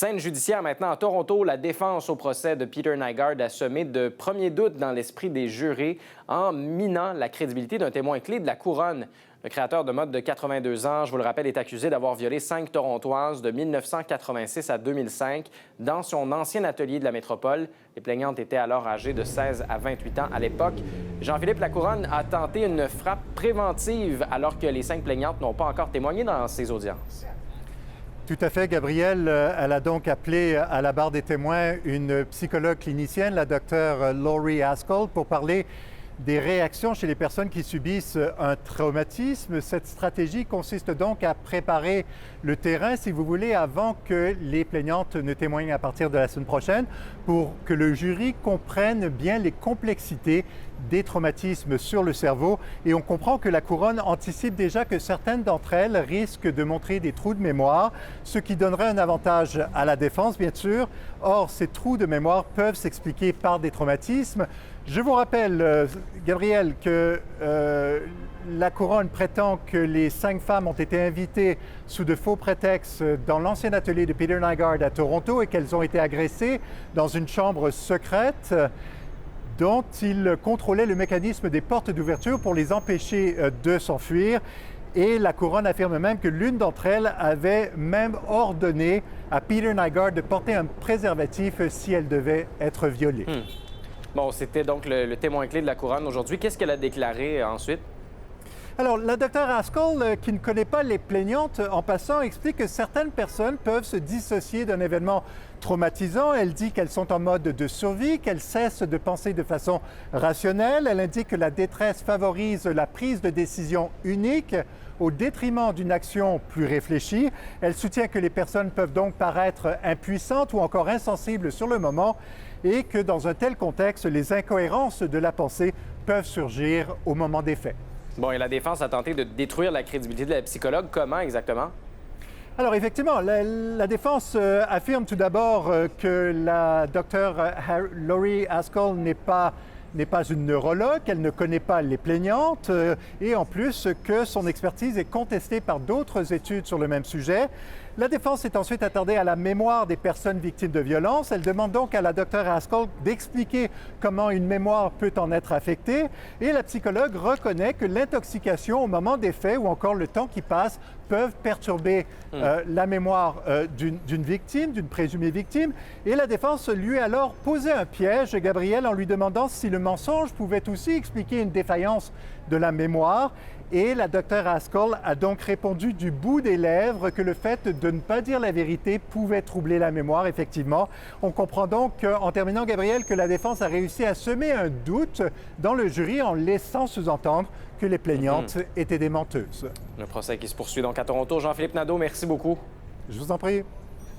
Scène judiciaire maintenant à Toronto. La défense au procès de Peter Nygard a semé de premiers doutes dans l'esprit des jurés en minant la crédibilité d'un témoin clé de la couronne. Le créateur de mode de 82 ans, je vous le rappelle, est accusé d'avoir violé 5 Torontoises de 1986 à 2005 dans son ancien atelier de la métropole. Les plaignantes étaient alors âgées de 16 à 28 ans à l'époque. Jean-Philippe Lacouronne a tenté une frappe préventive alors que les 5 plaignantes n'ont pas encore témoigné dans ces audiences. Tout à fait, Gabrielle. Elle a donc appelé à la barre des témoins une psychologue clinicienne, la docteure Laurie Haskell, pour parler des réactions chez les personnes qui subissent un traumatisme. Cette stratégie consiste donc à préparer le terrain, si vous voulez, avant que les plaignantes ne témoignent à partir de la semaine prochaine, pour que le jury comprenne bien les complexités des traumatismes sur le cerveau. Et on comprend que la couronne anticipe déjà que certaines d'entre elles risquent de montrer des trous de mémoire, ce qui donnerait un avantage à la défense, bien sûr. Or, ces trous de mémoire peuvent s'expliquer par des traumatismes. Je vous rappelle, Gabrielle, que la couronne prétend que les 5 femmes ont été invitées sous de faux prétextes dans l'ancien atelier de Peter Nygard à Toronto et qu'elles ont été agressées dans une chambre secrète dont il contrôlait le mécanisme des portes d'ouverture pour les empêcher de s'enfuir. Et la couronne affirme même que l'une d'entre elles avait même ordonné à Peter Nygard de porter un préservatif si elle devait être violée. Bon, c'était donc le témoin clé de la couronne aujourd'hui. Qu'est-ce qu'elle a déclaré ensuite? Alors, la docteure Haskell, qui ne connaît pas les plaignantes, en passant, explique que certaines personnes peuvent se dissocier d'un événement traumatisant. Elle dit qu'elles sont en mode de survie, qu'elles cessent de penser de façon rationnelle. Elle indique que la détresse favorise la prise de décision unique au détriment d'une action plus réfléchie. Elle soutient que les personnes peuvent donc paraître impuissantes ou encore insensibles sur le moment et que dans un tel contexte, les incohérences de la pensée peuvent surgir au moment des faits. Bon, et la défense a tenté de détruire la crédibilité de la psychologue. Comment exactement? Alors, effectivement, la défense affirme tout d'abord que la docteure Laurie Haskell n'est pas une neurologue, qu'elle ne connaît pas les plaignantes et en plus que son expertise est contestée par d'autres études sur le même sujet. La défense est ensuite attardée à la mémoire des personnes victimes de violences. Elle demande donc à la docteure Haskell d'expliquer comment une mémoire peut en être affectée. Et la psychologue reconnaît que l'intoxication au moment des faits ou encore le temps qui passe peuvent perturber la mémoire d'une victime, d'une présumée victime. Et la défense lui a alors posé un piège, Gabrielle, en lui demandant si le mensonge pouvait aussi expliquer une défaillance de la mémoire. Et la docteure Haskell a donc répondu du bout des lèvres que le fait de ne pas dire la vérité pouvait troubler la mémoire, effectivement. On comprend donc, en terminant, Gabrielle, que la défense a réussi à semer un doute dans le jury en laissant sous-entendre que les plaignantes étaient des menteuses. Le procès qui se poursuit donc à Toronto. Jean-Philippe Nadeau, merci beaucoup. Je vous en prie.